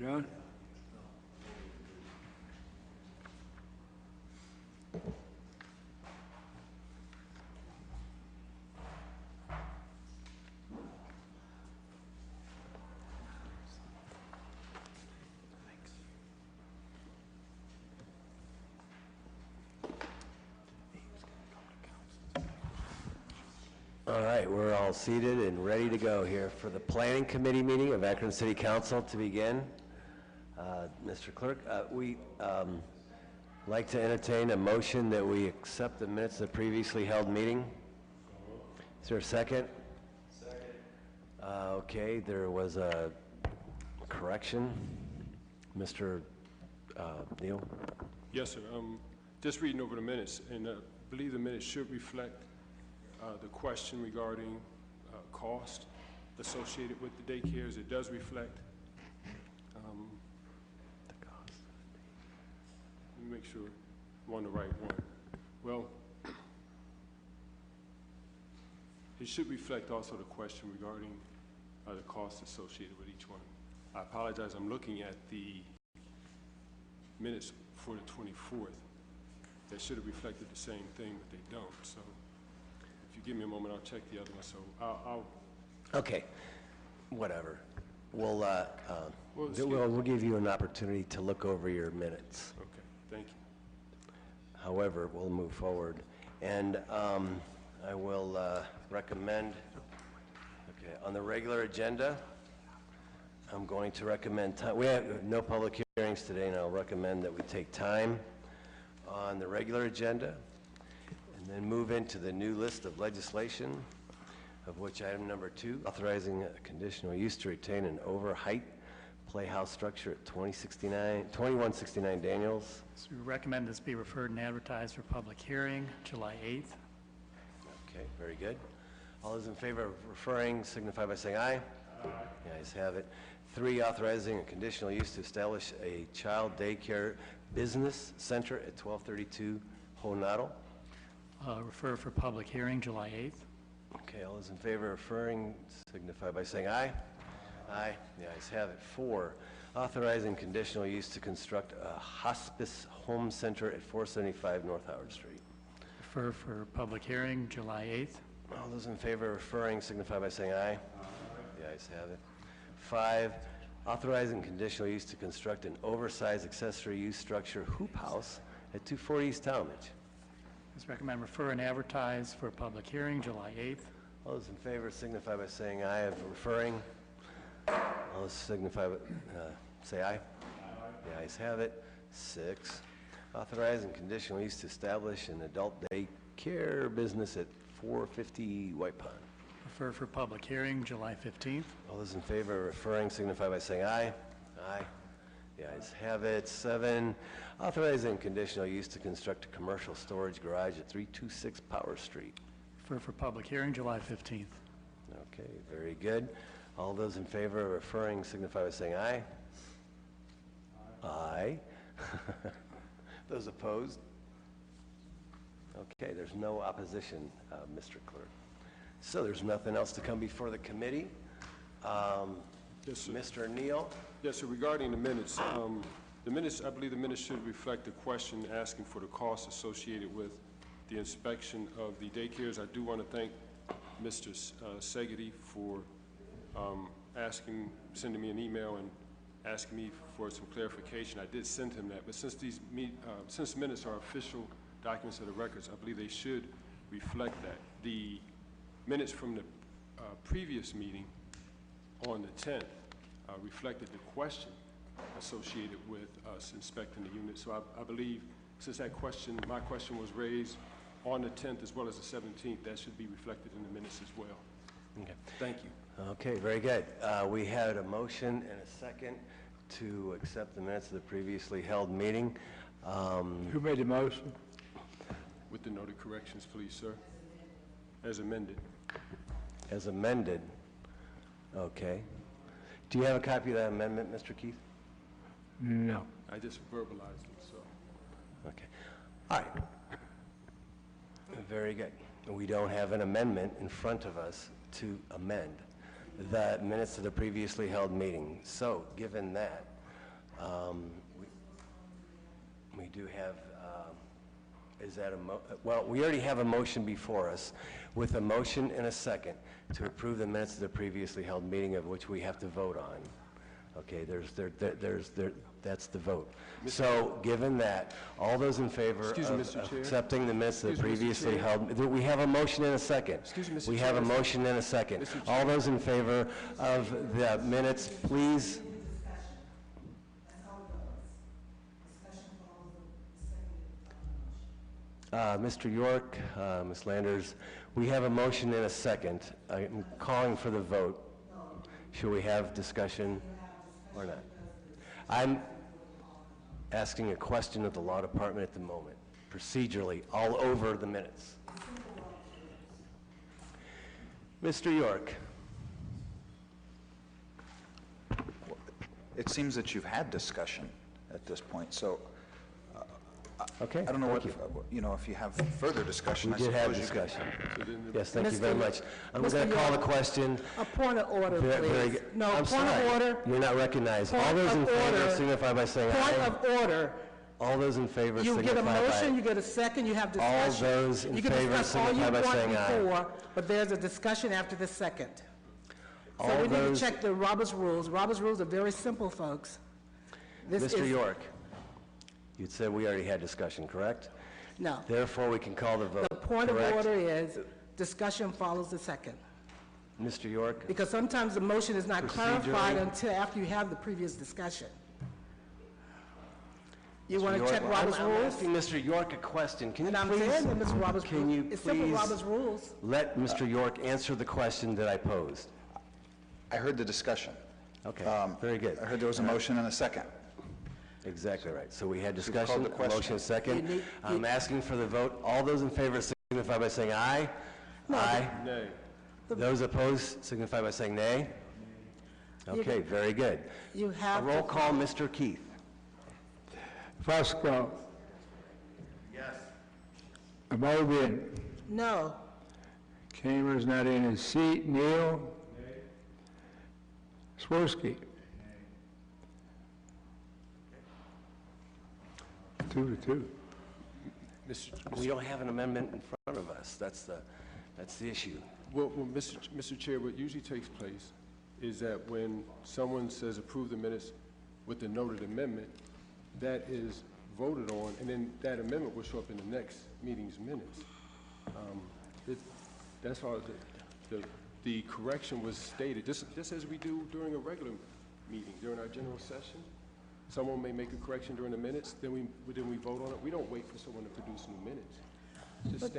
John? All right, we're all seated and ready to go here for the Planning Committee meeting of Akron City Council to begin. Mr. Clerk, we like to entertain a motion that we accept the minutes of the previously held meeting. Is there a second? Second. Okay, there was a correction. Mr. Neal? Yes, sir. Just reading over the minutes, and I believe the minutes should reflect the question regarding cost associated with the daycares. It does reflect. The cost. Let me make sure I'm on the right one. Well, it should reflect also the question regarding the cost associated with each one. I apologize. I'm looking at the minutes for the 24th. That should have reflected the same thing, but they don't. So if you give me a moment, I'll check the other one. So I'll Okay, whatever. We'll give you an opportunity to look over your minutes. Okay, thank you. However, we'll move forward. And I will recommend, okay, on the regular agenda, I'm going to recommend time. We have no public hearings today, and I'll recommend that we take time on the regular agenda and then move into the new list of legislation, of which item number 2, authorizing a conditional use to retain an over-height playhouse structure at 2169 Daniels. So we recommend this be referred and advertised for public hearing July 8th. Okay, very good. All those in favor of referring signify by saying aye. Aye. The ayes have it. 3, authorizing a conditional use to establish a child daycare business center at 1232 Honadel. Refer for public hearing July 8th. Okay, all those in favor of referring signify by saying aye. Aye. The ayes have it. 4, authorizing conditional use to construct a hospice home center at 475 North Howard Street. Refer for public hearing July 8th. All those in favor of referring signify by saying aye. Aye. The ayes have it. 5, authorizing conditional use to construct an oversized accessory use structure hoop house at 240 East Talmadge. Let's recommend refer and advertise for public hearing July 8th. All those in favor signify by saying aye of referring. All those signify by, say aye. Aye. The ayes have it. 6, authorizing conditional use to establish an adult daycare business at 450 White Pond. Refer for public hearing July 15th. All those in favor of referring signify by saying aye. Aye. The ayes have it. 7, authorizing conditional use to construct a commercial storage garage at 326 Power Street. Refer for public hearing July 15th. Okay, very good. All those in favor of referring signify by saying aye. Aye. Those opposed? Okay, there's no opposition, Mr. Clerk. So there's nothing else to come before the committee. Yes, sir. Mr. Neal? Yes, sir. Regarding the minutes, I believe the minutes should reflect the question asking for the costs associated with the inspection of the daycares. I do want to thank Mr. Segedy for sending me an email and asking me for some clarification. I did send him that, but since since minutes are official documents of the records, I believe they should reflect that. The minutes from the previous meeting on the 10th reflected the question associated with us inspecting the unit. So I believe since my question was raised on the 10th as well as the 17th, that should be reflected in the minutes as well. Okay. Thank you. Okay, very good. We had a motion and a second to accept the minutes of the previously held meeting. Who made the motion? With the noted corrections, please, sir. As amended. As amended. Okay. Do you have a copy of that amendment, Mr. Keith? No. I just verbalized it, so. Okay. All right. Very good. We don't have an amendment in front of us to amend the minutes of the previously held meeting. So, given that, We do have, is that well, we already have a motion before us with a motion and a second to approve the minutes of the previously held meeting of which we have to vote on. Okay, that's the vote. So, given that, all those in favor Excuse me, of Mr. Chair. accepting the minutes of the Excuse me, Mr. previously Chair. held, we have a motion and a second. Excuse me, Mr. We have a Chair. motion and a second. Mr. All those in favor of the minutes, please. Mr. York, Ms. Landers, we have a motion and a second. I'm calling for the vote. Should we have discussion or not? I'm asking a question of the law department at the moment, procedurally, all over the minutes. Mr. York. It seems that you've had discussion at this point, so Okay, I don't know thank what, you know, if you have further discussion, We I did have suppose you could. discussion. Yes, thank you Mr. very much. I'm Mr. going to call the York. question. A point of order, Very please. good. No, I'm point sorry. of order. You're not recognized. All Point those in of favor order. signify by saying Point aye. of order. All those in favor You signify get a motion, by... you get a second, you have All discussion. those in You can favor discuss all you signify by want saying aye. before, but there's a discussion after the second. So All we need to those- check the Robert's rules. Robert's rules are very simple, folks. This Mr. is- York, you'd said we already had discussion, correct? No. Therefore, we can call the vote, The point of correct? order is discussion follows the second. Mr. York, Because sometimes the motion is not clarified Procedurally- until after you have the previous discussion. You Mr. want to York, check Robert's I'm rules? asking Mr. York a question. Can you And I'm please... saying that, Mr. Roberts, Can you it's simple please Roberts rules. let Mr. York answer the question that I posed? I heard the discussion. Okay, very good. I heard there was a motion and a second. Exactly right. So we had called discussion, the a question. motion, a second. You need- I'm asking for the vote. All those in favor signify by saying aye. Aye. Nay. Those opposed signify by saying nay. Okay, very good. You A have roll to, call, Mr. Keith. Fusco. Yes. Mobian. no. Kramer's not in his seat. Neal. Swirsky. 2-2. We don't have an amendment in front of us. That's the issue. Well, Mr. Chair, what usually takes place is that when someone says approve the minutes with the noted amendment, that is voted on, and then that amendment will show up in the next meeting's minutes. That's all, the correction was stated, just as we do during a regular meeting, during our general session. Someone may make a correction during the minutes, then we vote on it. We don't wait for someone to produce new minutes. Just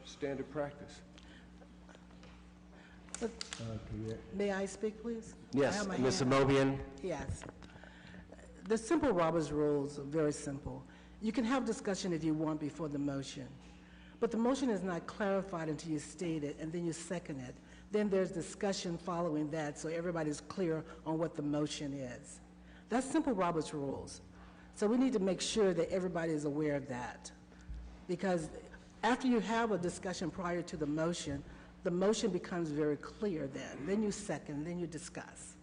standard practice. May I speak, please? I Yes, have my Ms. hand. Amobian? Yes. The simple Roberts rules are very simple. You can have discussion if you want before the motion, but the motion is not clarified until you state it, and then you second it. Then there's discussion following that, so everybody's clear on what the motion is. That's simple Roberts rules. So we need to make sure that everybody is aware of that. Because after you have a discussion prior to the motion becomes very clear then. Then you second, then you discuss.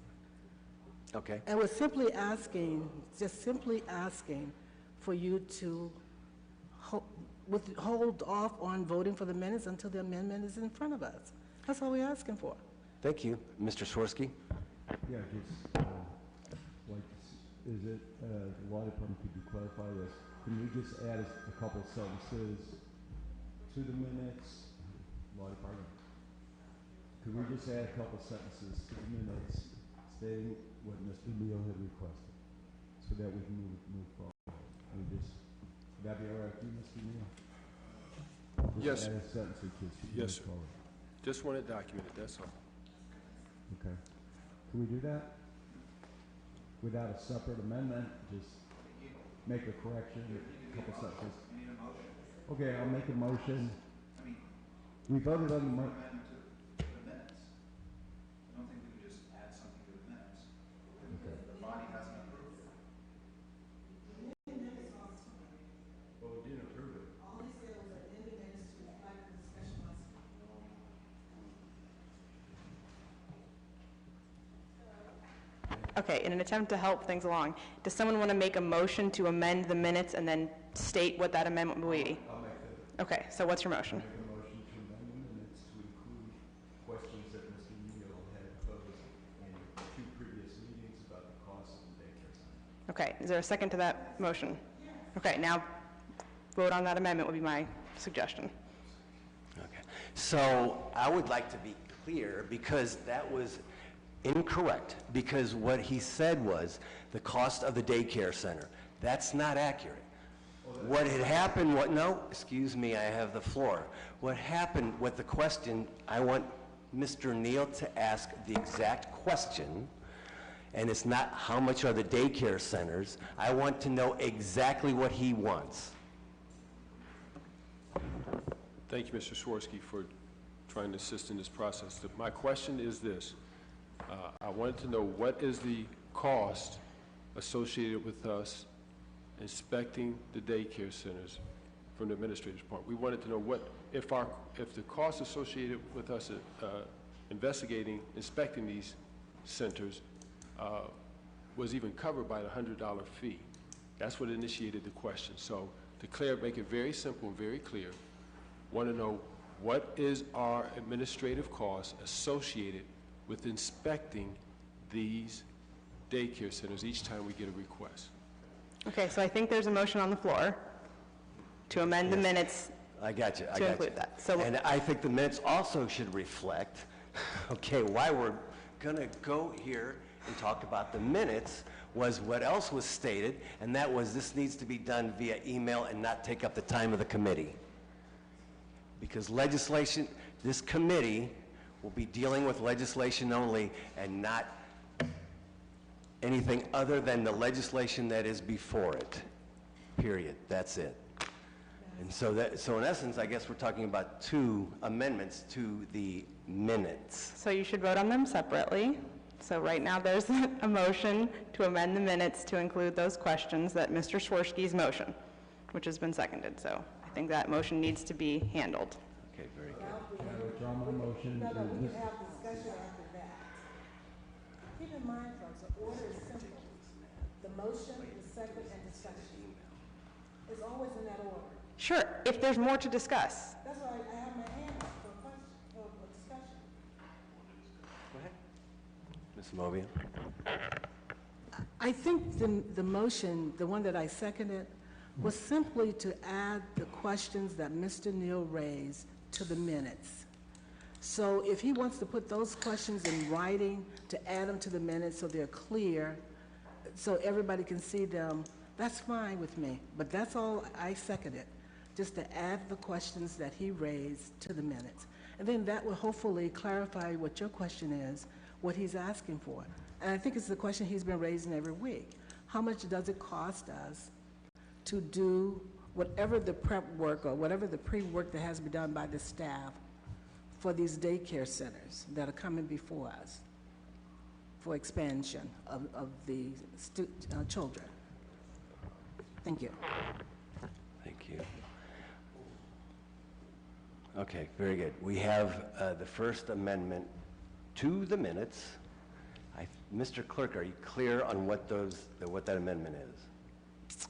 Okay. And we're simply asking, just simply asking for you to hold off on voting for the minutes until the amendment is in front of us. That's all we're asking for. Thank you. Mr. Swirsky? Yeah, just, like, is it, the law department, could you clarify this? Can we just add a couple sentences to the minutes? Law department, could we just add a couple sentences to the minutes stating what Mr. Neal had requested, so that we can move forward? We just, would that be all right with you, Mr. Neal? Yes, Just add a sentence or two to Yes, move sir. forward. Just want it documented, that's all. Okay. Can we do that? Without a separate amendment, just make a correction, a couple sentences. Okay, I'll make a motion. We voted on the Okay, in an attempt to help things along, does someone want to make a motion to amend the minutes and then state what that amendment will be? I'll make that. Okay, so what's your motion? Make a motion to amend the minutes to include questions that Mr. Neal had posed in 2 previous meetings about the cost of the daycare center. Okay, is there a second to that motion? Okay, now vote on that amendment would be my suggestion. Okay. So I would like to be clear, because that was incorrect, because what he said was the cost of the daycare center. That's not accurate. What had happened, no, excuse me, I have the floor. What happened with the question, I want Mr. Neal to ask the exact question, and it's not how much are the daycare centers. I want to know exactly what he wants. Thank you, Mr. Swirsky, for trying to assist in this process. My question is this. I wanted to know what is the cost associated with us inspecting the daycare centers from the administrator's part. We wanted to know what, if the cost associated with us investigating, inspecting these centers was even covered by the $100 fee. That's what initiated the question. So to make it very simple and very clear, want to know what is our administrative cost associated with inspecting these daycare centers each time we get a request. Okay, so I think there's a motion on the floor to amend the minutes I got you, I got to you. include that. So, And I think the minutes also should reflect, okay, why we're gonna go here and talk about the minutes was what else was stated, and that was this needs to be done via email and not take up the time of the committee. Because legislation, this committee will be dealing with legislation only and not anything other than the legislation that is before it, period. That's it. And so in essence, I guess we're talking about 2 amendments to the minutes. so you should vote on them separately. So right now, there's a motion to amend the minutes to include those questions that Mr. Swirsky's motion, which has been seconded. So I think that motion needs to be handled. Okay, very good. Can I withdraw my motion? No, and we this- can have discussion after that. Keep in mind, folks, the order is simple. The motion, the second, and discussion. It's always in that order. Sure, if there's more to discuss. That's why I have my hand up for a question, for a discussion. Go ahead. Ms. Mobian? I think the motion, the one that I seconded, was simply to add the questions that Mr. Neal raised to the minutes. So if he wants to put those questions in writing, to add them to the minutes so they're clear, so everybody can see them, that's fine with me. But that's all I seconded, just to add the questions that he raised to the minutes. And then that will hopefully clarify what your question is, what he's asking for. And I think it's the question he's been raising every week. How much does it cost us to do whatever the prep work or whatever the pre-work that has to be done by the staff for these daycare centers that are coming before us for expansion of the children? Thank you. Thank you. Okay, very good. We have the first amendment to the minutes. Mr. Clerk, are you clear on what that amendment is?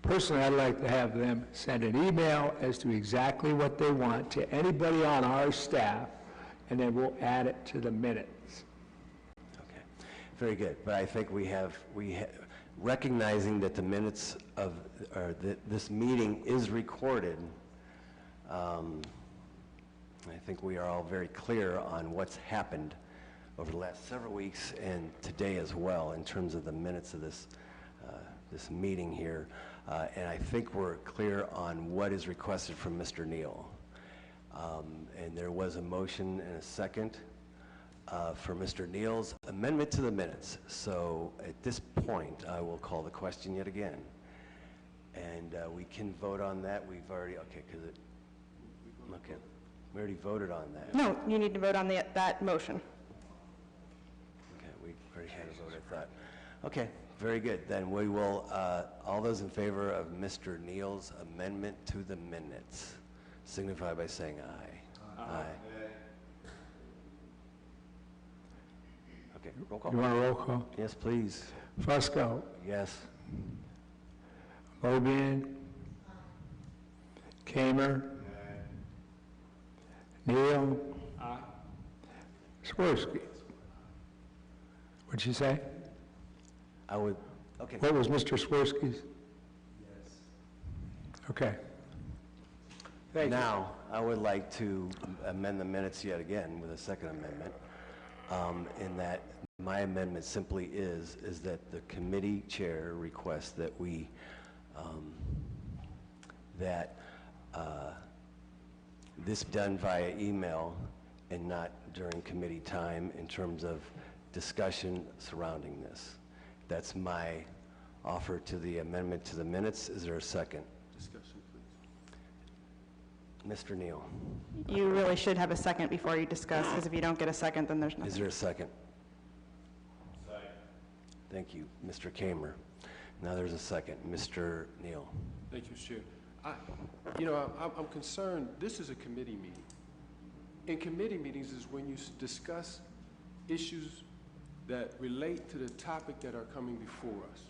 Personally, I'd like to have them send an email as to exactly what they want to anybody on our staff, and then we'll add it to the minutes. Okay, very good. But I think recognizing that the minutes of this meeting is recorded, I think we are all very clear on what's happened over the last several weeks and today as well in terms of the minutes of this meeting here. And I think we're clear on what is requested from Mr. Neal. And there was a motion and a second for Mr. Neal's amendment to the minutes. So at this point, I will call the question yet again. And we can vote on that. We've already, okay, we already voted on that. No, you need to vote on that motion. Okay, we already had a vote, I thought. Okay, very good. Then we will, all those in favor of Mr. Neal's amendment to the minutes, signify by saying aye. Aye. Okay, roll call. You want a roll call? Yes, please. Fusco, Yes. Mobian, Kamer, Neal, Swirsky. What'd you say? I would, okay. What was Mr. Swirsky's? Yes. Okay. Thank you. Now, I would like to amend the minutes yet again with a second amendment, in that my amendment simply is that the committee chair requests that we, this done via email and not during committee time in terms of discussion surrounding this. That's my offer to the amendment to the minutes. Is there a second? Discussion, please. Mr. Neal, You really should have a second before you discuss, because if you don't get a second, then there's nothing. is there a second? Second. Thank you, Mr. Kamer. Now there's a second. Mr. Neal. Thank you, Chair. I'm concerned, this is a committee meeting. In committee meetings is when you discuss issues that relate to the topic that are coming before us.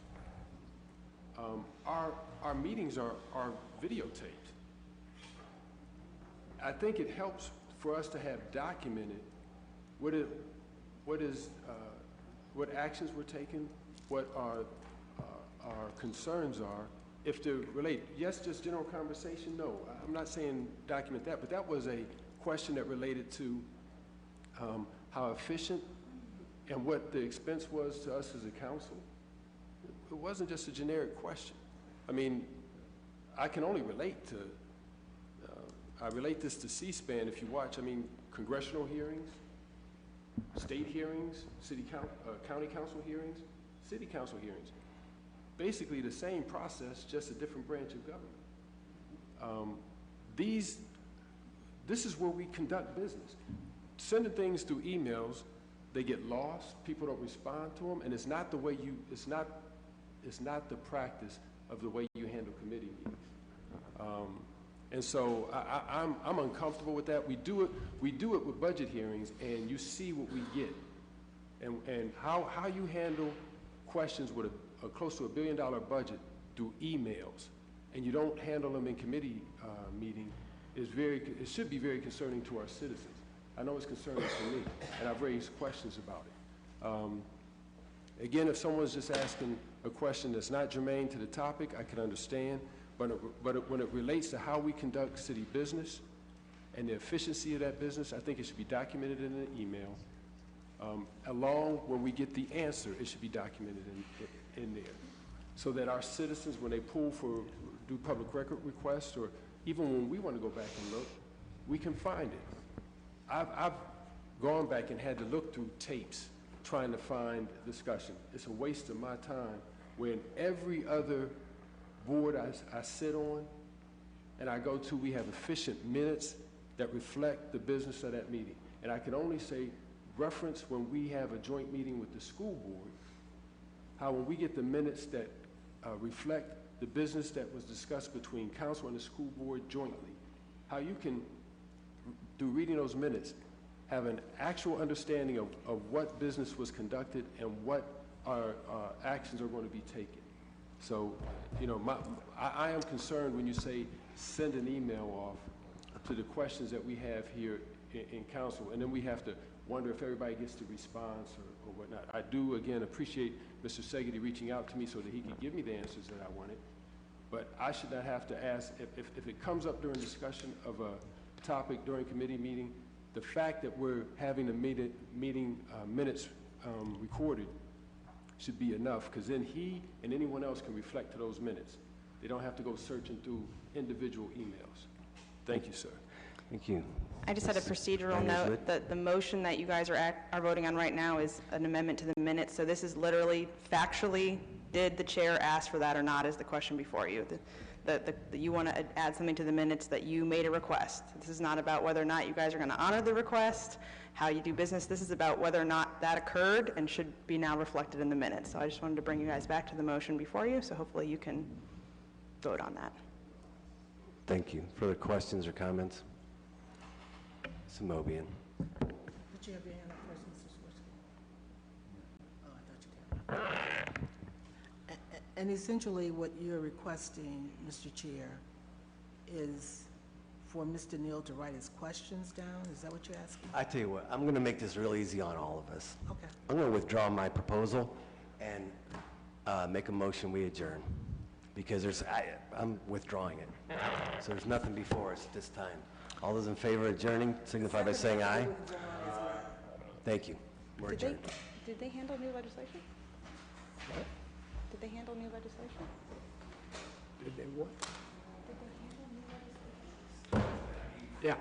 Our meetings are videotaped. I think it helps for us to have documented what actions were taken, what our concerns are. If they relate, yes, just general conversation, no. I'm not saying document that, but that was a question that related to how efficient and what the expense was to us as a council. It wasn't just a generic question. I mean, I can only relate to, I relate this to C-SPAN if you watch, congressional hearings, state hearings, county council hearings, city council hearings. Basically the same process, just a different branch of government. This is where we conduct business. Sending things through emails, they get lost, people don't respond to them, and it's not the way it's not the practice of the way you handle committee meetings. And so I'm uncomfortable with that. We do it with budget hearings, and you see what we get. And how you handle questions with a close to $1 billion budget through emails, and you don't handle them in committee meeting, it should be very concerning to our citizens. I know it's concerning to me, and I've raised questions about it. Again, if someone's just asking a question that's not germane to the topic, I can understand, but when it relates to how we conduct city business and the efficiency of that business, I think it should be documented in an email. When we get the answer, it should be documented in there, so that our citizens, when they do public record requests, or even when we want to go back and look, we can find it. I've gone back and had to look through tapes trying to find discussion. It's a waste of my time when every other board I sit on and I go to, we have efficient minutes that reflect the business of that meeting. And I can only say, reference when we have a joint meeting with the school board, how when we get the minutes that reflect the business that was discussed between council and the school board jointly, how you can, through reading those minutes, have an actual understanding of what business was conducted and what our actions are going to be taken. So, I am concerned when you say send an email off to the questions that we have here in council, and then we have to wonder if everybody gets the response or whatnot. I do, again, appreciate Mr. Segedy reaching out to me so that he could give me the answers that I wanted, but I should not have to ask, if it comes up during discussion of a topic during committee meeting, the fact that we're having the meeting minutes recorded should be enough, because then he and anyone else can reflect to those minutes. They don't have to go searching through individual emails. Thank you, sir. Thank you. I just had a procedural note that the motion that you guys are voting on right now is an amendment to the minutes. So this is literally factually, did the chair ask for that or not is the question before you. That you want to add something to the minutes that you made a request. This is not about whether or not you guys are going to honor the request, how you do business. This is about whether or not that occurred and should be now reflected in the minutes. So I just wanted to bring you guys back to the motion before you, so hopefully you can vote on that. Thank you. Further questions or comments? Mr. Mobian. Did you have your hand up first, Mr. Swirsky? And essentially, what you're requesting, Mr. Chair, is for Mr. Neal to write his questions down? Is that what you're asking? I tell you what, I'm going to make this real easy on all of us. Okay. I'm going to withdraw my proposal and make a motion, we adjourn, because I'm withdrawing it. So there's nothing before us at this time. All those in favor of adjourning signify by saying aye. Thank you. We're adjourned. Did they handle new legislation? Did they handle new legislation? Did they what? Yeah.